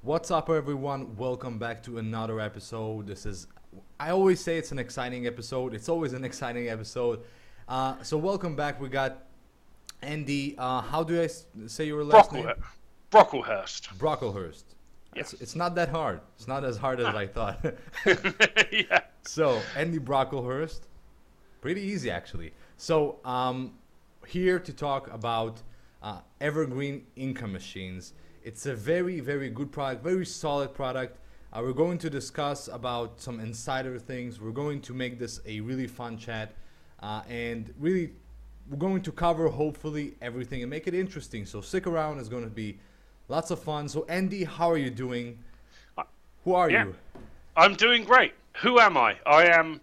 What's up, everyone? Welcome back to another episode. I always say it's an exciting episode. It's always an exciting episode. So, welcome back. We got Andy. How do I say your last name? Brocklehurst. Brocklehurst. Yeah. It's not that hard. It's not as hard as I thought. Yeah. So, Andy Brocklehurst. Pretty easy, actually. So, here to talk about Evergreen income machines. It's a very, very good product, very solid product. We're going to discuss about some insider things. We're going to make this a really fun chat, and really, we're going to cover hopefully everything and make it interesting. So stick around. It's going to be lots of fun. So Andy, how are you doing? Who are you? I'm doing great. Who am I? I'm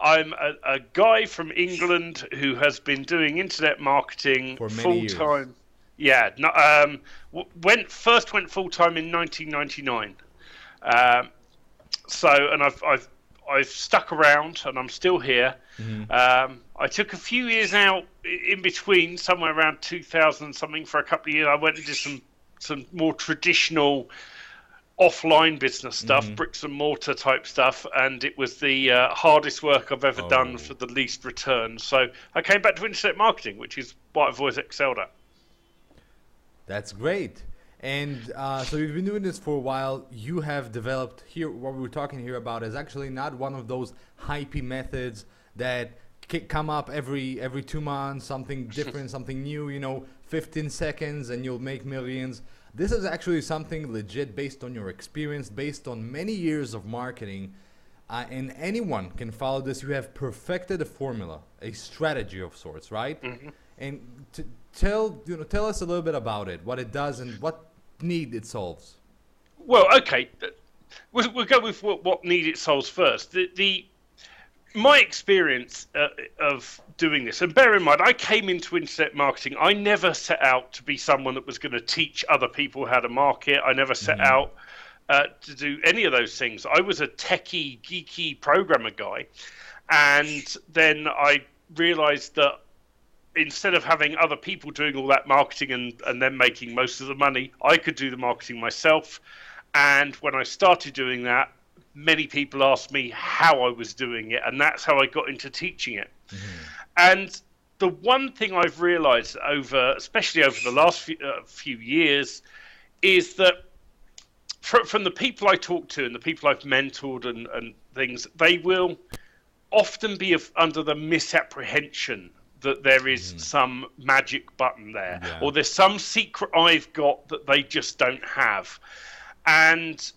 a guy from England who has been doing internet marketing For many full years. time. Yeah, no, went full time in 1999. And I've stuck around and I'm still here. Mm-hmm. I took a few years out in between, somewhere around 2000 something, for a couple of years. I went and did some more traditional offline business stuff, bricks and mortar type stuff, and it was the hardest work I've ever done for the least return. So I came back to internet marketing, which is what I've always excelled at. That's great. And so you've been doing this for a while. You have developed here, what we're talking here about is actually not one of those hypey methods that come up every 2 months, something different, something new, 15 seconds and you'll make millions. This is actually something legit based on your experience, based on many years of marketing. And anyone can follow this. You have perfected a formula, a strategy of sorts, right? Mm-hmm. And tell us a little bit about it, what it does and what need it solves. Well, okay, we'll go with what need it solves first. My experience of doing this, and bear in mind, I came into internet marketing. I never set out to be someone that was going to teach other people how to market. I never set out to do any of those things. I was a techie, geeky programmer guy, and then I realized that instead of having other people doing all that marketing and then making most of the money, I could do the marketing myself. And when I started doing that, many people asked me how I was doing it, and that's how I got into teaching it. And the one thing I've realized especially over the last few years, is that from the people I talk to and the people I've mentored and things, they will often be under the misapprehension that there is some magic button there, or there's some secret I've got that they just don't have. And,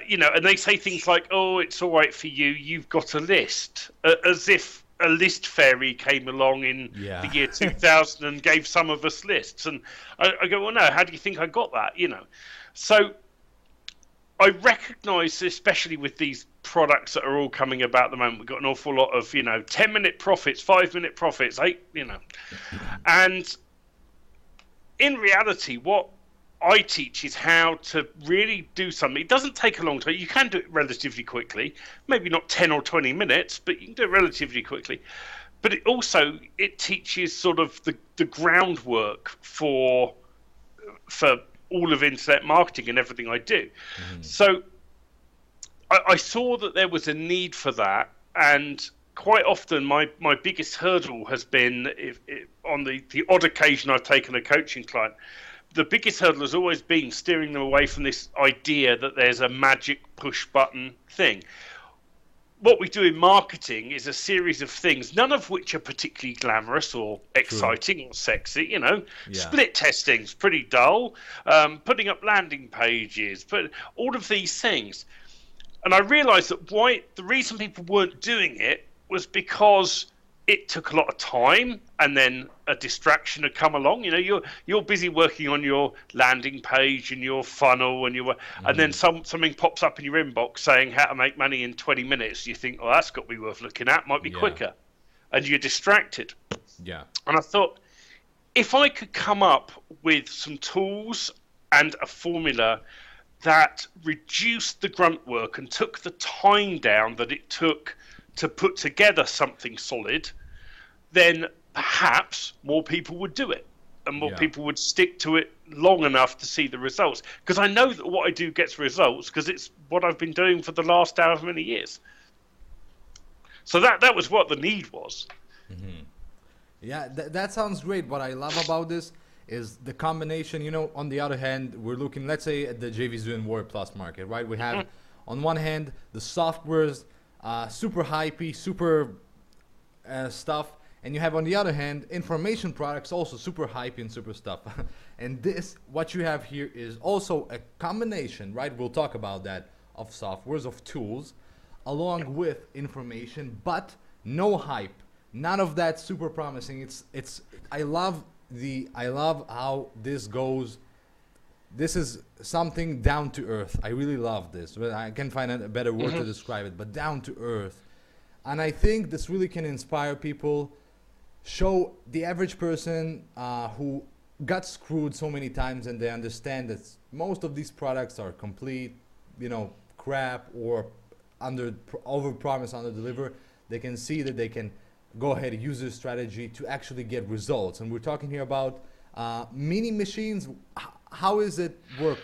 and they say things like, oh, it's all right for you, you've got a list, as if a list fairy came along in the year 2000 and gave some of us lists. And I go, well, no, how do you think I got that? So I recognize, especially with these products that are all coming about at the moment, we've got an awful lot of 10-minute profits, 5-minute profits, and in reality what I teach is how to really do something. It doesn't take a long time. You can do it relatively quickly, maybe not 10 or 20 minutes, but you can do it relatively quickly. But it teaches sort of the groundwork for all of internet marketing and everything I do. So I saw that there was a need for that, and quite often my biggest hurdle has been, on the odd occasion I've taken a coaching client, the biggest hurdle has always been steering them away from this idea that there's a magic push button thing. What we do in marketing is a series of things, none of which are particularly glamorous or exciting or sexy. Split testing's pretty dull. Putting up landing pages, all of these things. And I realized that the reason people weren't doing it was because it took a lot of time, and then a distraction had come along. You're busy working on your landing page and your funnel, and then something pops up in your inbox saying how to make money in 20 minutes. You think, oh, that's got to be worth looking at. Might be quicker, and you're distracted. Yeah. And I thought, if I could come up with some tools and a formula that reduced the grunt work and took the time down that it took to put together something solid, then perhaps more people would do it. and more people would stick to it long enough to see the results, because I know that what I do gets results because it's what I've been doing for the last however many years. So that was what the need was. Yeah, that sounds great. What I love about this is the combination. On the other hand, we're looking, let's say, at the JVZoo and Warrior Plus market, right? We have, on one hand, the software's super hypey, super stuff. And you have, on the other hand, information products, also super hypey and super stuff. And what you have here is also a combination, right? We'll talk about that, of softwares, of tools, along with information, but no hype. None of that super promising. I love how this goes. This is something down to earth. I really love this. I can't find a better word to describe it, but down to earth. And I think this really can inspire people, show the average person who got screwed so many times, and they understand that most of these products are complete, crap, or over promise, under deliver. They can see that they can go ahead and use this strategy to actually get results. And we're talking here about mini machines. How does it work?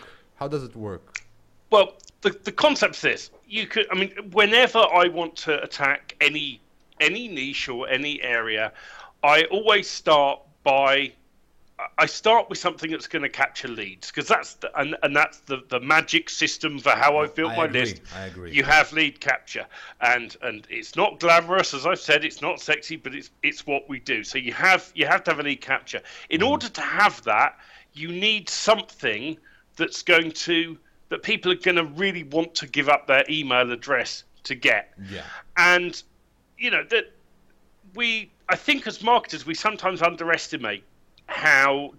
Well, the concept is this. Whenever I want to attack any niche or any area, I always start with something that's going to capture leads, because that's the magic system for how I've built my list. I agree. You have lead capture, and it's not glamorous, as I've said. It's not sexy, but it's what we do. So you have to have a lead capture. In order to have that, you need something that people are going to really want to give up their email address to get. Yeah. And I think as marketers, we sometimes underestimate how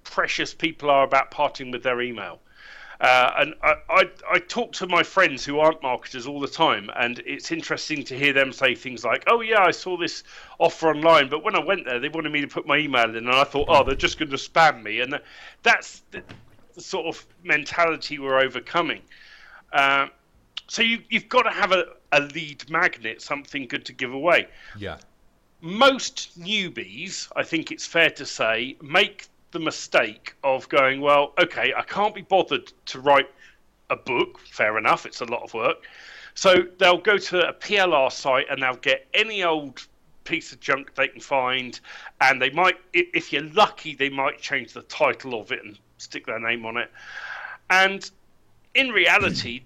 precious people are about parting with their email. And I talk to my friends who aren't marketers all the time, and it's interesting to hear them say things like, "Oh yeah, I saw this offer online, but when I went there, they wanted me to put my email in, and I thought, oh, they're just going to spam me." And that's the sort of mentality we're overcoming. So you've got to have a lead magnet, something good to give away. Yeah. Most newbies, I think it's fair to say, make the mistake of going, well, okay, I can't be bothered to write a book. Fair enough, it's a lot of work. So they'll go to a PLR site and they'll get any old piece of junk they can find, and they might, if you're lucky, they might change the title of it and stick their name on it. And in reality,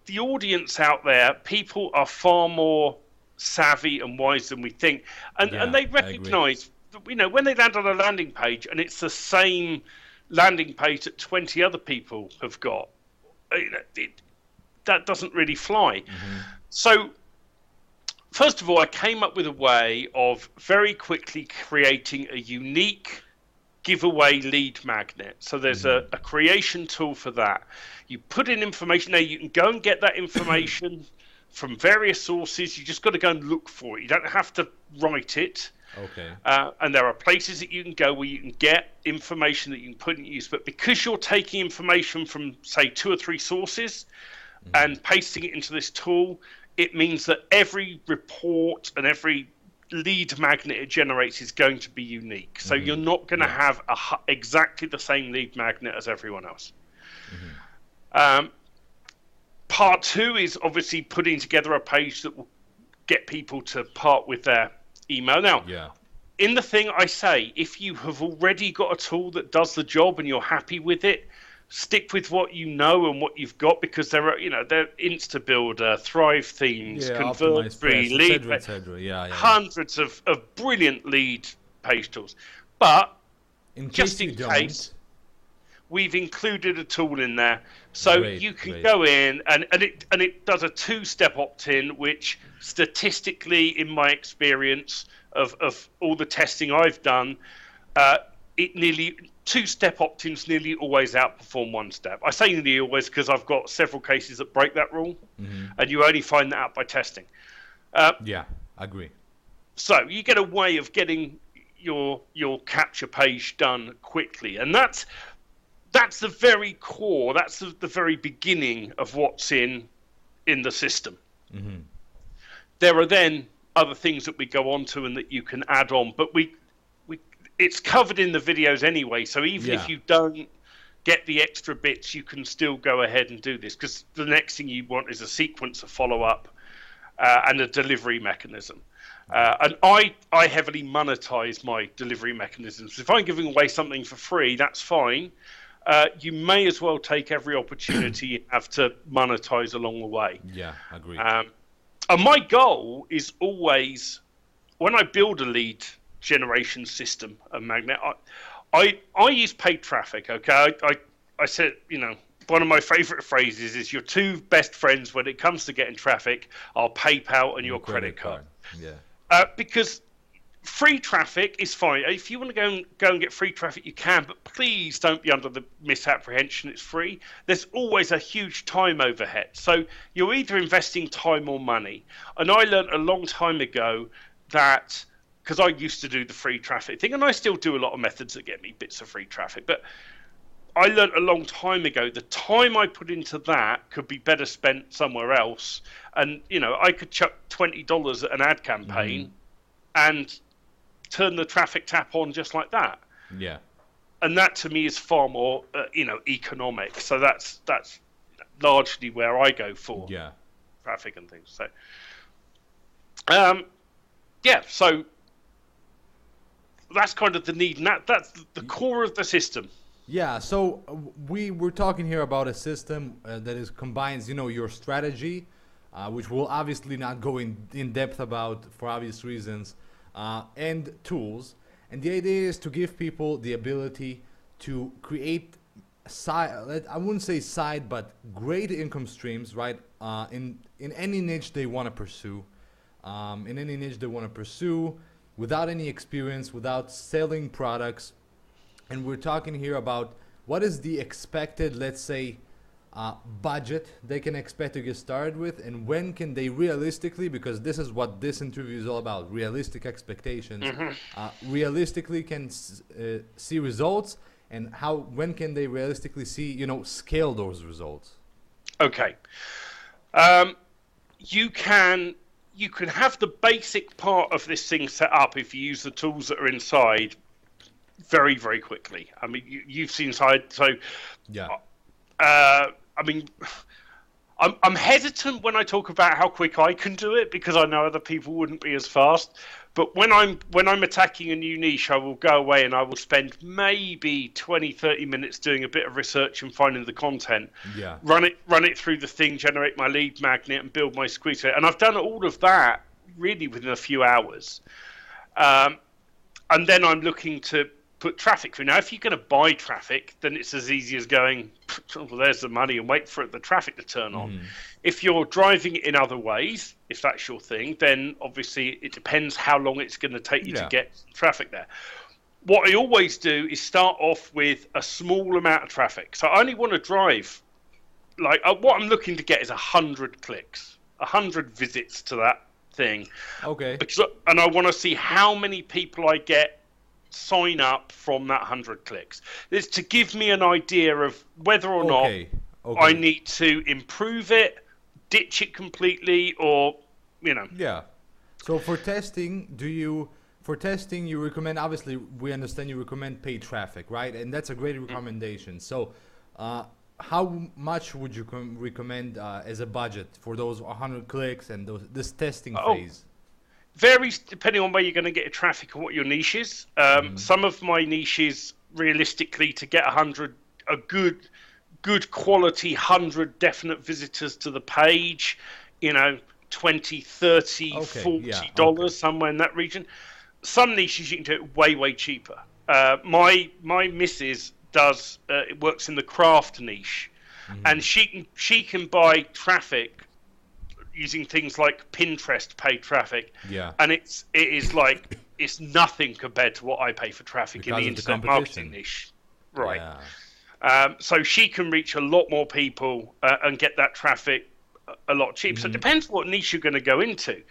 the audience out there, people are far more savvy and wise than we think, and they recognize, when they land on a landing page and it's the same landing page that 20 other people have got, that doesn't really fly. So first of all, I came up with a way of very quickly creating a unique giveaway lead magnet. So there's a creation tool for that. You put in information. Now you can go and get that information from various sources. You just got to go and look for it. You don't have to write it. Okay. And there are places that you can go where you can get information that you can put in use. But because you're taking information from, say, 2 or 3 sources and pasting it into this tool, it means that every report and every lead magnet it generates is going to be unique. So you're not going to have exactly the same lead magnet as everyone else. Part 2 is obviously putting together a page that will get people to part with their email. Now, in the thing I say, if you have already got a tool that does the job and you're happy with it, stick with what you know and what you've got, because there are, they're InstaBuilder, Thrive Themes, ConvertFree, Lead, etc. Hundreds of brilliant lead page tools. But just in case, we've included a tool in there, so you can go in and it does a 2-step opt-in, which statistically, in my experience of all the testing I've done, it nearly 2-step opt-ins nearly always outperform 1-step. I say nearly always because I've got several cases that break that rule, and you only find that out by testing. I agree. So you get a way of getting your capture page done quickly, and that's the very core. That's the very beginning of what's in the system. There are then other things that we go on to and that you can add on, but it's covered in the videos anyway. So even Yeah. if you don't get the extra bits, you can still go ahead and do this, because the next thing you want is a sequence of follow-up and a delivery mechanism. And I heavily monetize my delivery mechanisms. If I'm giving away something for free, that's fine. You may as well take every opportunity you have to monetize along the way. Yeah, agreed. And my goal is always, when I build a lead generation system, a magnet, I use paid traffic. Okay, I said, one of my favorite phrases is, your two best friends when it comes to getting traffic are PayPal and your credit card. Yeah. Because free traffic is fine. If you want to go and get free traffic, you can, but please don't be under the misapprehension it's free. There's always a huge time overhead. So you're either investing time or money. And I learned a long time ago that, because I used to do the free traffic thing, and I still do a lot of methods that get me bits of free traffic, but I learned a long time ago the time I put into that could be better spent somewhere else. And, I could chuck $20 at an ad campaign and turn the traffic tap on just like that. Yeah. And that to me is far more, economic. So that's largely where I go for traffic and things. So, so that's kind of the need. And that's the core of the system. Yeah, so we're talking here about a system that combines, your strategy, which we'll obviously not go in depth about for obvious reasons, and tools. And the idea is to give people the ability to create I wouldn't say side, but great income streams, right? In any niche they want to pursue, without any experience, without selling products. And we're talking here about what is the expected, let's say, budget they can expect to get started with, and when can they realistically, because this is what this interview is all about, realistic expectations, realistically can see results, and when can they realistically see, scale those results? Okay. You can have the basic part of this thing set up if you use the tools that are inside very, very quickly. I mean, you've seen side, so yeah. I'm hesitant when I talk about how quick I can do it, because I know other people wouldn't be as fast. But when I'm attacking a new niche, I will go away and I will spend maybe 20-30 minutes doing a bit of research and finding the content. Yeah. Run it through the thing, generate my lead magnet, and build my squeeze. And I've done all of that really within a few hours. And then I'm looking to put traffic through. Now, if you're going to buy traffic, then it's as easy as going, well, there's the money, and wait for the traffic to turn on. If you're driving it in other ways, if that's your thing, then obviously it depends how long it's going to take you to get traffic there. What I always do is start off with a small amount of traffic. So I only want to drive, what I'm looking to get is 100 clicks, 100 visits to that thing. Okay. And I want to see how many people I get sign up from that 100 clicks. It's to give me an idea of whether or not I need to improve it, ditch it completely, or Yeah. So for testing, you recommend, obviously we understand you recommend paid traffic, right? And that's a great recommendation. So how much would you recommend as a budget for those 100 clicks and this testing phase? Varies depending on where you're going to get your traffic and what your niche is. Some of my niches, realistically, to get a good quality 100 definite visitors to the page, $20, $30, $40, somewhere in that region. Some niches you can do it way cheaper. My missus does it works in the craft niche, and she can buy traffic using things like Pinterest paid traffic, and it's nothing compared to what I pay for traffic because in the internet marketing niche, right? So she can reach a lot more people and get that traffic a lot cheaper. So it depends what niche you're going to go into.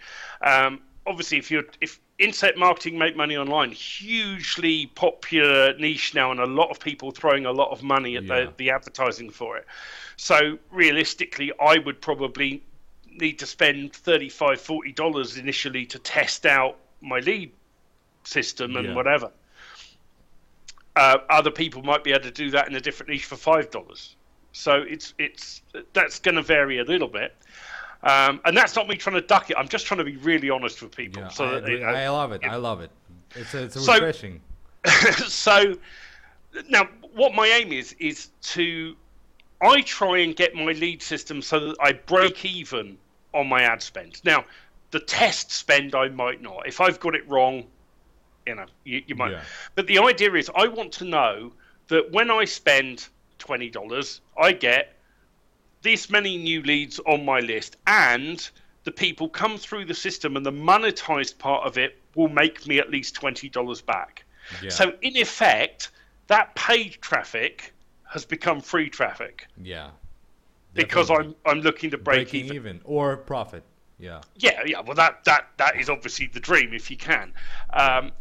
Obviously, if internet marketing make money online, hugely popular niche now, and a lot of people throwing a lot of money at the advertising for it. So realistically, I would probably need to spend $35-$40 initially to test out my lead system and whatever. Other people might be able to do that in a different niche for $5. So that's going to vary a little bit. And that's not me trying to duck it. I'm just trying to be really honest with people. Yeah, So I that, agree. I love it. I love it. It's refreshing. So now what my aim is I try and get my lead system so that I break even on my ad spend. Now, the test spend I might not. If I've got it wrong, you might. Yeah. But the idea is I want to know that when I spend $20, I get this many new leads on my list, and the people come through the system, and the monetized part of it will make me at least $20 back. Yeah. So in effect, that paid traffic has become free traffic. Yeah. Because I'm looking to break even or profit. Yeah. Yeah. Well, that is obviously the dream if you can. I'm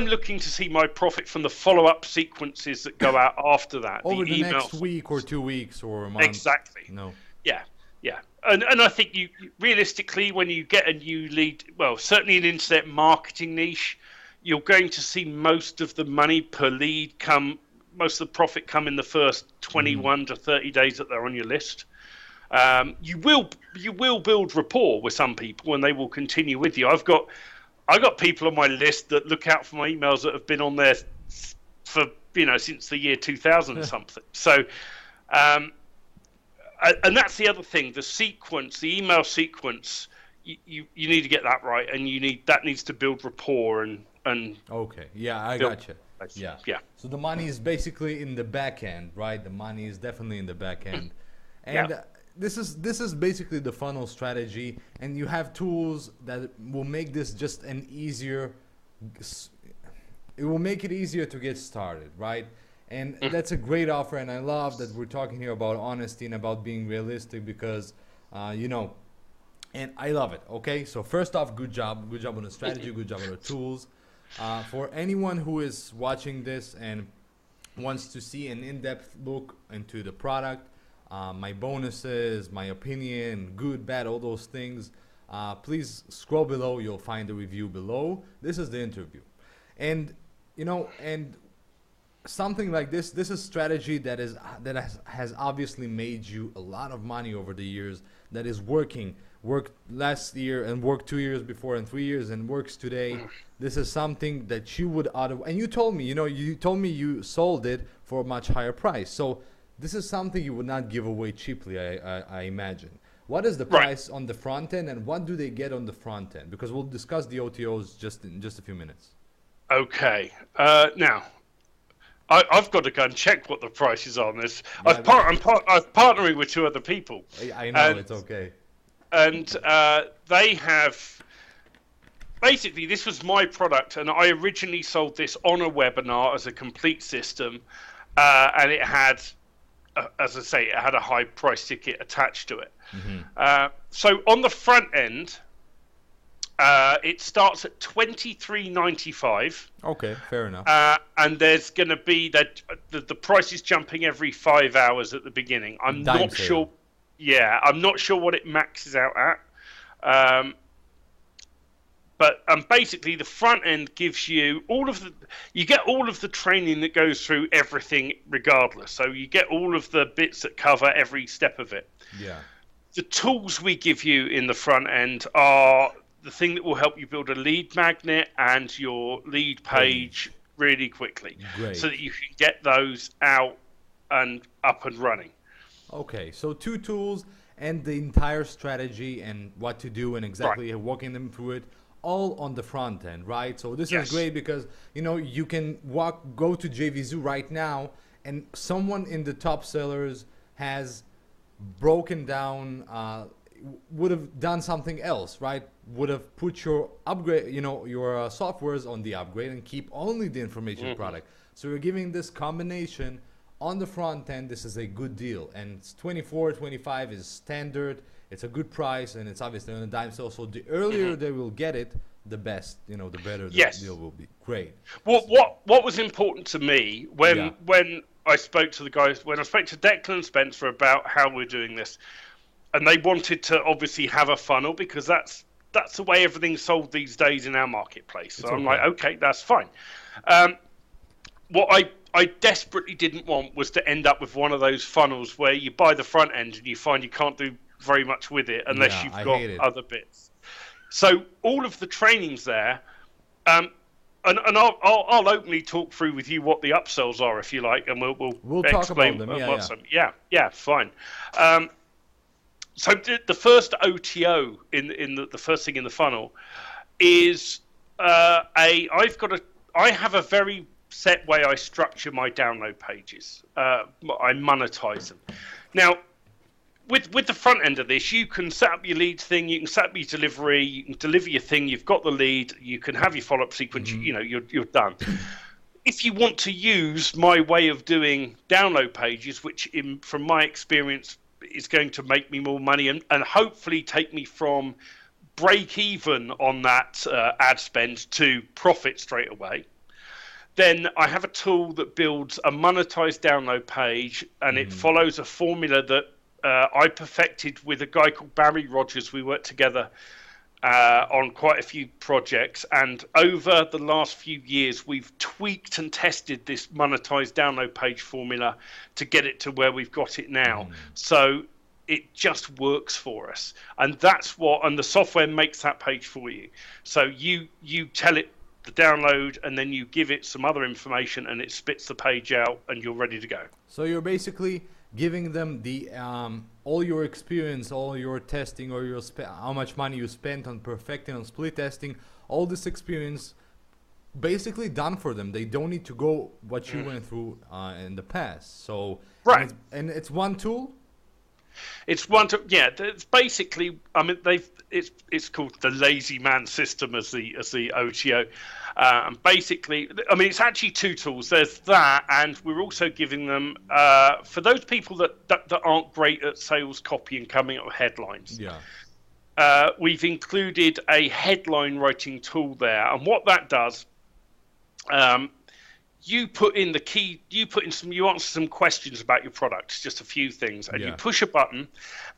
looking to see my profit from the follow-up sequences that go out after that. Over the next week or 2 weeks or a month. Exactly. No. Yeah. And I think you realistically, when you get a new lead, well, certainly in internet marketing niche, you're going to see most of the money per lead most of the profit come in the first 21 to 30 days that they're on your list. You will build rapport with some people, and they will continue with you. I've got people on my list that look out for my emails that have been on there for since the year 2000 or something. So, and that's the other thing, the email sequence. You need to get that right, and that needs to build rapport and. Okay. Yeah, I gotcha. Yeah. So the money is basically in the back end, right? The money is definitely in the back end, and this is basically the funnel strategy. And you have tools that will make this just an easier. It will make it easier to get started, right? And that's a great offer. And I love that we're talking here about honesty and about being realistic because, and I love it. Okay, so first off, good job on the strategy, good job on the tools. For anyone who is watching this and wants to see an in-depth look into the product, my bonuses, my opinion, good, bad, all those things, please scroll below. You'll find the review below. This is the interview. And, and something like this is strategy that has obviously made you a lot of money over the years, that is worked last year and worked 2 years before and 3 years and works today. This is something that you would and you told me, you sold it for a much higher price. So this is something you would not give away cheaply, I imagine. What is the price on the front end, and what do they get on the front end? Because we'll discuss the OTOs in just a few minutes. Okay. Now, I've got to go and check what the prices are on this. Yeah, I'm partnering with 2 other people. I know, it's okay. And they have... Basically, this was my product, and I originally sold this on a webinar as a complete system, and it had, as I say, it had a high price ticket attached to it. So on the front end, it starts at $23.95. Okay, fair enough. And there's going to be that the price is jumping every 5 hours at the beginning. I'm not sure. Yeah, I'm not sure what it maxes out at. But basically, the front end gives you you get all of the training that goes through everything, regardless. So you get all of the bits that cover every step of it. Yeah. The tools we give you in the front end are the thing that will help you build a lead magnet and your lead page really quickly. Great. So that you can get those out and up and running. Okay, so 2 tools and the entire strategy and what to do and exactly walking them through it, all on the front end, right? So this is great because, you can go to JVZoo right now, and someone in the top sellers has broken down, would have done something else, right? Would have put your upgrade, your softwares on the upgrade and keep only the information product. So you're giving this combination on the front end. This is a good deal, and it's 24, 25 is standard. It's a good price, and it's obviously on a dime sale. So the earlier they will get it, the best, the better the deal will be. Great. What was important to me when I spoke to the guys, when I spoke to Declan and Spencer about how we're doing this, and they wanted to obviously have a funnel because that's the way everything's sold these days in our marketplace. So I'm like, okay, that's fine. What I desperately didn't want was to end up with one of those funnels where you buy the front end and you find you can't do very much with it unless you've got other bits. So all of the trainings there, and I'll openly talk through with you what the upsells are if you like, and we'll talk about them. Yeah, fine. So the first OTO in the first thing in the funnel is I have a very set way I structure my download pages. I monetize them. Now, with the front end of this, you can set up your lead thing, you can set up your delivery, you can deliver your thing, you've got the lead, you can have your follow-up sequence, you're done. If you want to use my way of doing download pages, which from my experience is going to make me more money and hopefully take me from break even on that ad spend to profit straight away, then I have a tool that builds a monetized download page, and it follows a formula that I perfected with a guy called Barry Rogers. We worked together on quite a few projects, and over the last few years we've tweaked and tested this monetized download page formula to get it to where we've got it now. So it just works for us, and the software makes that page for you. So you tell it the download, and then you give it some other information, and it spits the page out, and you're ready to go. So you're basically giving them the all your experience, all your testing, or how much money you spent on perfecting, on split testing, all this experience basically done for them. They don't need to go what you went through in the past. So right, and it's one tool. It's one to It's basically, I mean, it's called the lazy man system as the OTO, and basically, I mean, it's actually two tools. There's that, and we're also giving them for those people that aren't great at sales copy and coming up with headlines. Yeah, we've included a headline writing tool there, and what that does. You answer some questions about your product, just a few things, and you push a button,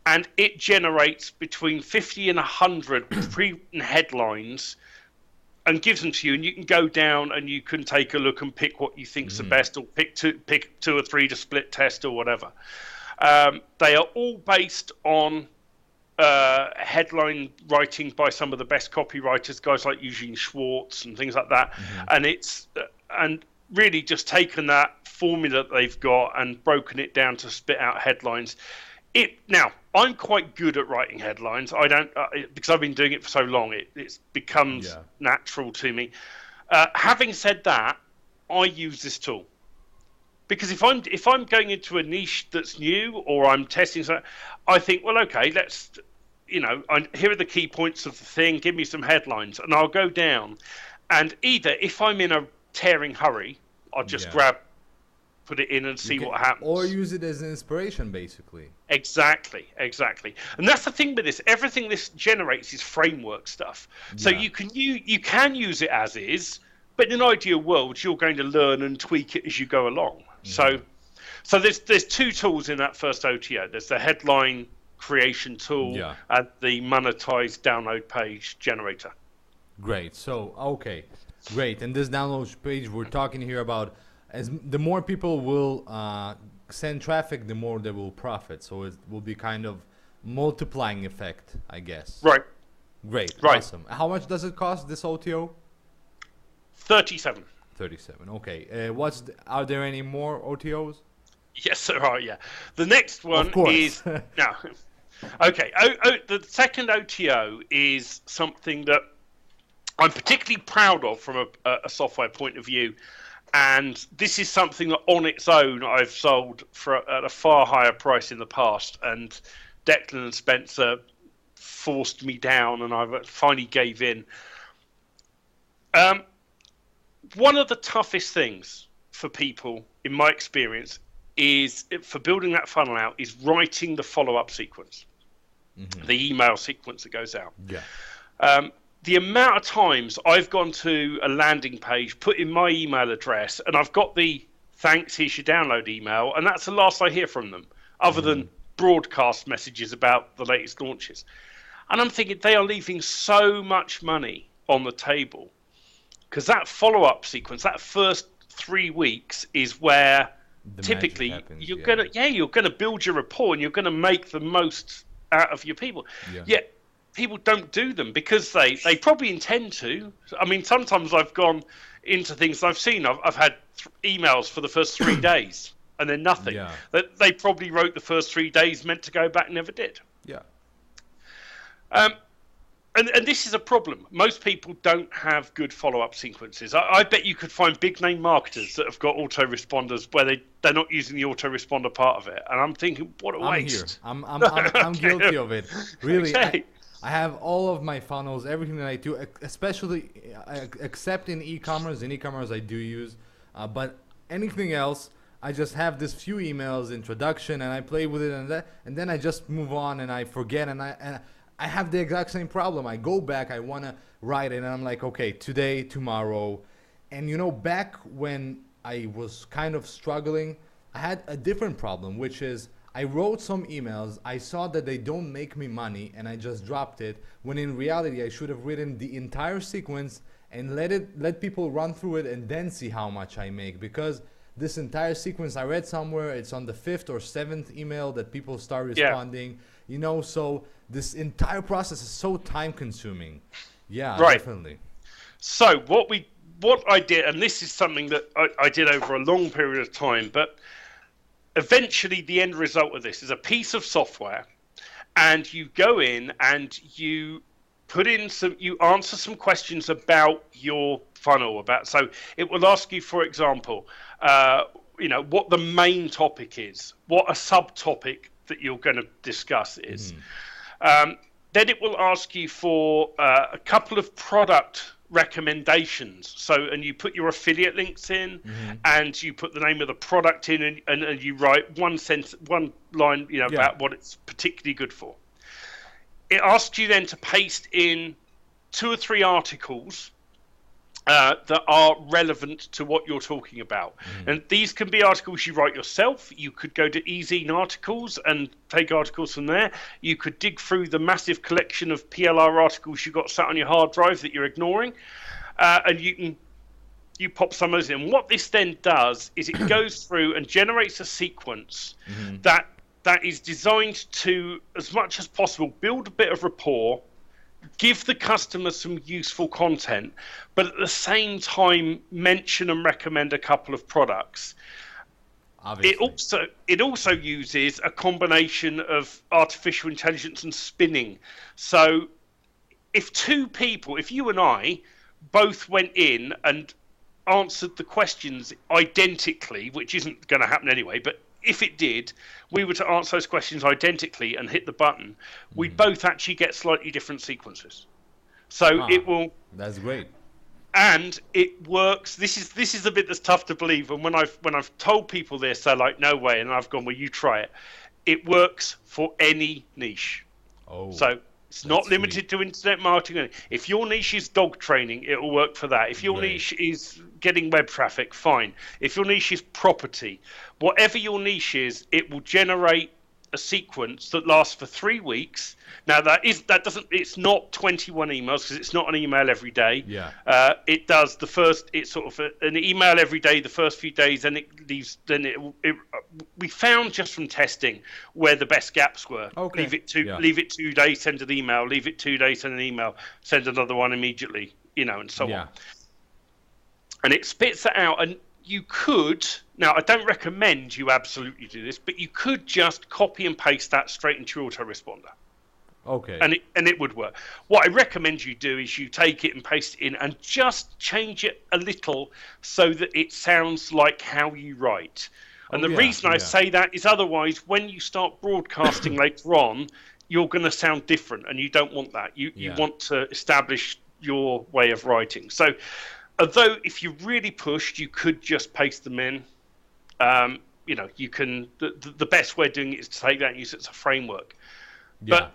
and it generates between 50 and 100 pre-written headlines and gives them to you, and you can go down and you can take a look and pick what you think's the best, or pick two or three to split test or whatever. They are all based on headline writing by some of the best copywriters, guys like Eugene Schwartz and things like that, and really just taken that formula that they've got and broken it down to spit out headlines. Now, I'm quite good at writing headlines. I don't because I've been doing it for so long. It becomes natural to me. Having said that, I use this tool because if I'm going into a niche that's new, or I'm testing something, I think, well, okay, let's here are the key points of the thing. Give me some headlines, and I'll go down. And either if I'm in a tearing hurry, I'll just put it in and see what happens. Or use it as an inspiration, basically. Exactly. And that's the thing with this. Everything this generates is framework stuff. So you can use it as is, but in an ideal world, you're going to learn and tweak it as you go along. So there's two tools in that first OTO. There's the headline creation tool and the monetized download page generator. Great. So, okay. Great. And this download page we're talking here about, as the more people will send traffic, the more they will profit. So it will be kind of multiplying effect, I guess. Right. Great. Right. Awesome. How much does it cost, this OTO? 37. 37. Okay. Are there any more OTOs? Yes, there are. Yeah. The next one is now. Okay. The second OTO is something that I'm particularly proud of from a software point of view, and this is something that on its own I've sold at a far higher price in the past, and Declan and Spencer forced me down, and I finally gave in. One of the toughest things for people, in my experience, for building that funnel out, is writing the follow-up sequence, the email sequence that goes out. Yeah. The amount of times I've gone to a landing page, put in my email address, and I've got the thanks, here's your download email, and that's the last I hear from them, other than broadcast messages about the latest launches. And I'm thinking they are leaving so much money on the table, because that follow-up sequence, that first 3 weeks is where The typically magic happens, you're gonna build your rapport and you're gonna make the most out of your people. Yeah. Yet people don't do them because they probably intend to. I mean, sometimes I've gone into things I've seen. I've had emails for the first 3 days and then nothing. Yeah. That they probably wrote the first 3 days, meant to go back, never did. Yeah. And this is a problem. Most people don't have good follow-up sequences. I bet you could find big-name marketers that have got autoresponders where they're not using the autoresponder part of it. And I'm thinking, what a waste. I'm guilty of it. Really, Okay. I have all of my funnels, everything that I do, especially except in e-commerce. In e-commerce, I do use, but anything else, I just have this few emails, introduction, and I play with it, and then I just move on, and I forget, and I have the exact same problem. I go back, I want to write it, and I'm like, okay, today, tomorrow. And you know, back when I was kind of struggling, I had a different problem, which is I wrote some emails, I saw that they don't make me money, and I just dropped it, when in reality I should have written the entire sequence and let people run through it and then see how much I make. Because this entire sequence I read somewhere, it's on the 5th or 7th email that people start responding. You know, so this entire process is so time consuming. Yeah, right. Definitely. So what I did, and this is something that I did over a long period of time, but eventually the end result of this is a piece of software, and you go in and you answer some questions about your funnel, so it will ask you, for example, what the main topic is, what a subtopic that you're going to discuss is. Then it will ask you for a couple of product recommendations. And you put your affiliate links in, and you put the name of the product in, and you write one line, about what it's particularly good for. It asks you then to paste in 2 or 3 articles that are relevant to what you're talking about. And these can be articles you write yourself. You could go to eZine articles and take articles from there. You could dig through the massive collection of PLR articles you've got sat on your hard drive that you're ignoring, and you pop some of those in. What this then does is it goes through and generates a sequence that is designed to, as much as possible, build a bit of rapport, give the customer some useful content, but at the same time mention and recommend a couple of products. Obviously. It also uses a combination of artificial intelligence and spinning. So if 2 people, if you and I both went in and answered the questions identically, which isn't going to happen anyway, but if it did, we were to answer those questions identically and hit the button, we'd both actually get slightly different sequences. So it will. That's great. And it works. This is the bit that's tough to believe. And when I've told people this, they're like, "No way!" And I've gone, "Well, you try it." It works for any niche. Oh. So it's not limited to internet marketing. If your niche is dog training, it will work for that. If your niche is getting web traffic, fine. If your niche is property, whatever your niche is, it will generate a sequence that lasts for 3 weeks. Now it's not 21 emails because it's not an email every day. Yeah. It does it's sort of an email every day the first few days, and it leaves. We found just from testing where the best gaps were. Okay. Leave it 2 days, send an email. Leave it 2 days, send an email. Send another one immediately. And so on. And it spits it out. And you could, now I don't recommend you absolutely do this, but you could just copy and paste that straight into your autoresponder. Okay. And it would work. What I recommend you do is you take it and paste it in and just change it a little so that it sounds like how you write. And the reason I say that is otherwise when you start broadcasting later on, you're going to sound different, and you don't want that. You want to establish your way of writing. So although if you really pushed, you could just paste them in. You can. The best way of doing it is to take that and use it as a framework. Yeah. But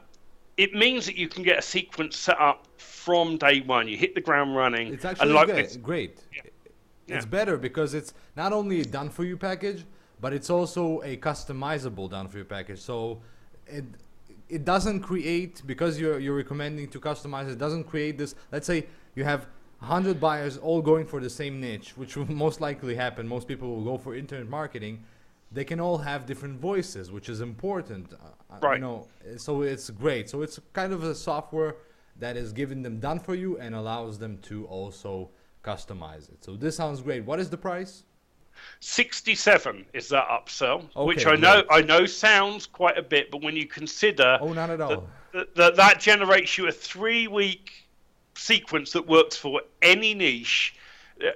it means that you can get a sequence set up from day one. You hit the ground running. It's actually great. Yeah. It's better because it's not only a done-for-you package, but it's also a customizable done-for-you package. So it doesn't create, because you're recommending to customize, it doesn't create this. Let's say you have 100 buyers all going for the same niche, which will most likely happen. Most people will go for internet marketing. They can all have different voices, which is important. Right. You know, so it's great. So it's kind of a software that is giving them done for you and allows them to also customize it. So this sounds great. What is the price? 67 is that upsell, Okay, which great. I know sounds quite a bit, but when you consider Oh, not at all. that generates you a 3-week sequence that works for any niche.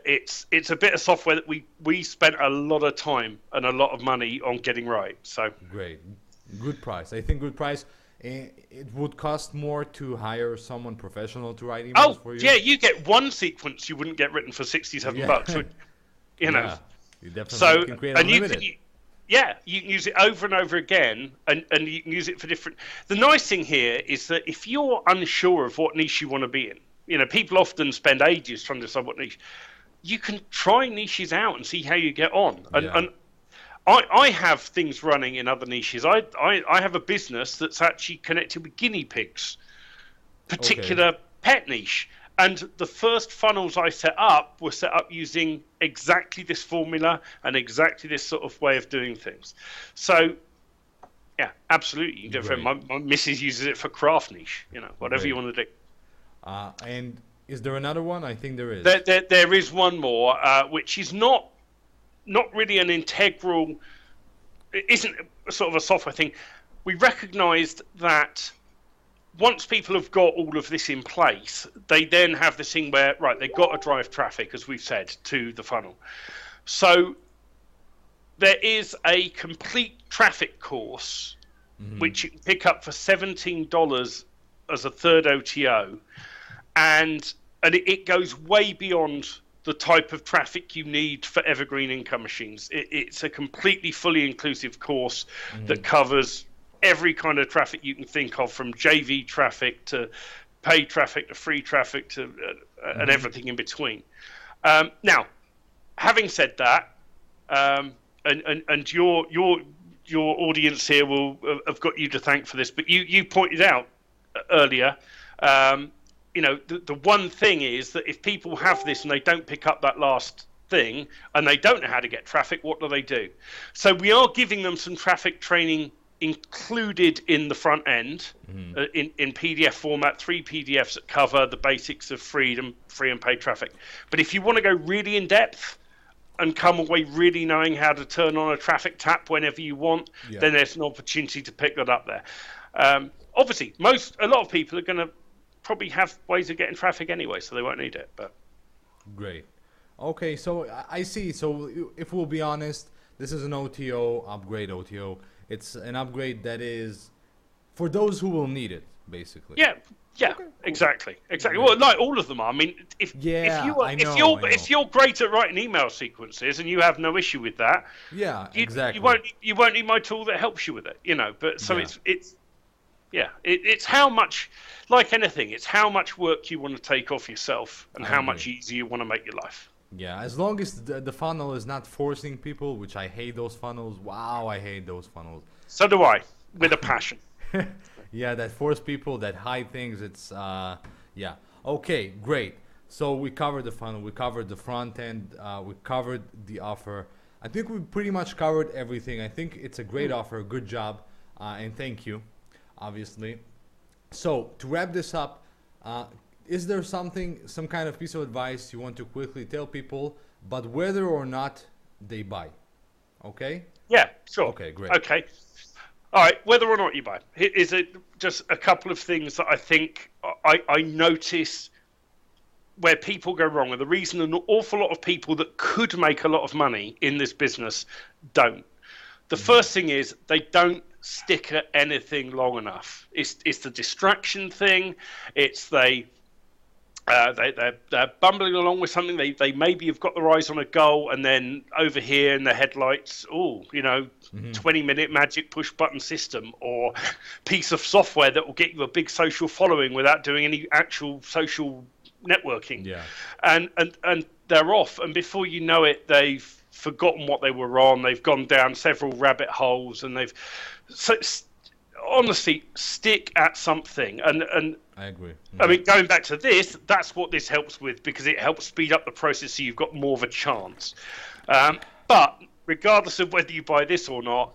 It's a bit of software that we spent a lot of time and a lot of money on getting right. So Great. Good price. I think good price. It would cost more to hire someone professional to write emails for you. yeah, you get one sequence you wouldn't get written for 67 Yeah. bucks. You know. Yeah, you definitely So can create and unlimited. you can use it over and over again, and you can use it for different. The nice thing here is that if you're unsure of what niche you want to be in, you know, people often spend ages trying to decide what niche. You can try niches out and see how you get on. And I have things running in other niches. I have a business that's actually connected with guinea pigs, particular pet niche. And the first funnels I set up were set up using exactly this formula and exactly this sort of way of doing things. So, yeah, absolutely. You can do it for my missus uses it for craft niche, you know, whatever you want to do. And is there another one? I think there is. There is one more, which is not really an integral. It isn't sort of a software thing. We recognised that once people have got all of this in place, they then have this thing where, right, they've got to drive traffic, as we've said, to the funnel. So there is a complete traffic course, which you can pick up for $17 as a third OTO. And it goes way beyond the type of traffic you need for Evergreen income machines. It's a completely fully inclusive course that covers every kind of traffic you can think of, from JV traffic to paid traffic to free traffic to and everything in between. Now, having said that, and your audience here will have got you to thank for this, but you pointed out earlier. You know, the one thing is that if people have this and they don't pick up that last thing and they don't know how to get traffic, what do? So we are giving them some traffic training included in the front end, in PDF format, 3 PDFs that cover the basics of free and paid traffic. But if you want to go really in depth and come away really knowing how to turn on a traffic tap whenever you want, then there's an opportunity to pick that up there. Obviously, a lot of people are going to probably have ways of getting traffic anyway, so they won't need it. But great. Okay, so I see. So if we'll be honest, this is an OTO, upgrade OTO. It's an upgrade that is for those who will need it, basically. Yeah, okay, cool. Exactly. Well, like all of them are. I mean, if you're great at writing email sequences and you have no issue with that, exactly. You won't need my tool that helps you with it, you know. But so it's how much, like anything, it's how much work you want to take off yourself and how much easier you want to make your life. Yeah, as long as the funnel is not forcing people, which I hate those funnels. Wow, I hate those funnels. So do I, with a passion. Yeah, that force people, that hide things. It's yeah. Okay, great. So we covered the funnel, we covered the front end, we covered the offer. I think we pretty much covered everything. I think it's a great offer. Good job, and thank you, obviously. So to wrap this up, is there some kind of piece of advice you want to quickly tell people, but whether or not they buy? Okay? Yeah, sure. Okay, great. Okay. All right, whether or not you buy. Is it just a couple of things that I think I notice where people go wrong, and the reason an awful lot of people that could make a lot of money in this business don't. The first thing is they don't stick at anything long enough. It's the distraction thing. It's they're bumbling along with something. They maybe have got their eyes on a goal, and then over here in the headlights, 20-minute magic push button system or piece of software that will get you a big social following without doing any actual social networking. Yeah. And they're off, and before you know it, they've forgotten what they were on. They've gone down several rabbit holes, and honestly, stick at something. And I agree. I mean, going back to this, that's what this helps with, because it helps speed up the process so you've got more of a chance. But regardless of whether you buy this or not,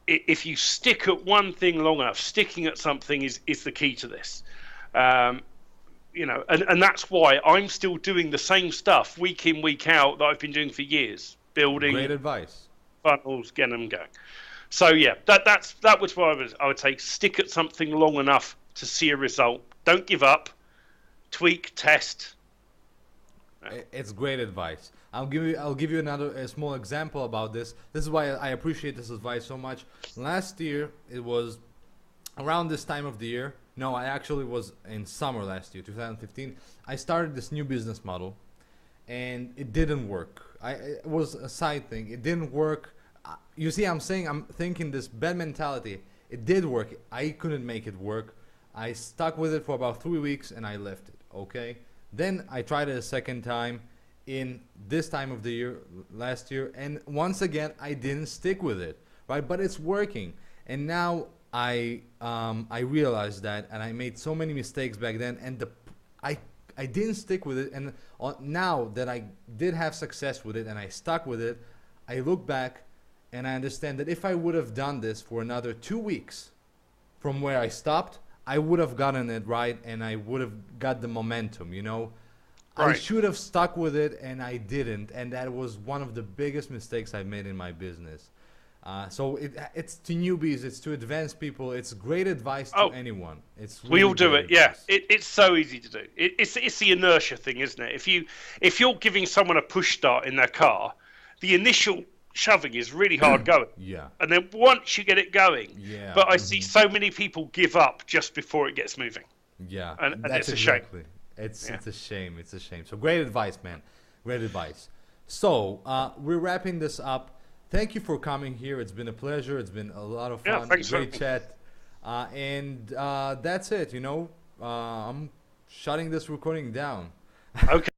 if you stick at one thing long enough, sticking at something is the key to this. And that's why I'm still doing the same stuff week in, week out that I've been doing for years. Building great advice. Funnels, get them going. So yeah, that was what I would say. Stick at something long enough to see a result. Don't give up. Tweak, test. It's great advice. I'll give you a small example about this. This is why I appreciate this advice so much. Last year, it was around this time of the year. No, I actually was in summer last year, 2015. I started this new business model, and it didn't work. It was a side thing. It didn't work. You see, I'm thinking this bad mentality. It did work. I couldn't make it work. I stuck with it for about 3 weeks and I left it. Okay. Then I tried it a second time in this time of the year, last year, and once again I didn't stick with it. Right, but it's working. And now I realized that, and I made so many mistakes back then, and I didn't stick with it. And now that I did have success with it and I stuck with it, I look back and I understand that if I would have done this for another 2 weeks from where I stopped, I would have gotten it right and I would have got the momentum, you know. Right. I should have stuck with it and I didn't, and that was one of the biggest mistakes I made in my business. So it's to newbies, it's to advanced people, it's great advice to anyone. It's really we all do it, advice. yeah. It's so easy to do. It's the inertia thing, isn't it? If you're giving someone a push start in their car, the initial shoving is really hard going. Yeah. And then once you get it going, yeah. But I see so many people give up just before it gets moving. Yeah. And that's it's a shame. It's a shame. It's a shame. So great advice, man. Great advice. So we're wrapping this up. Thank you for coming here. It's been a pleasure. It's been a lot of fun. Yeah, thanks. Great chat. And that's it. You know, I'm shutting this recording down. Okay.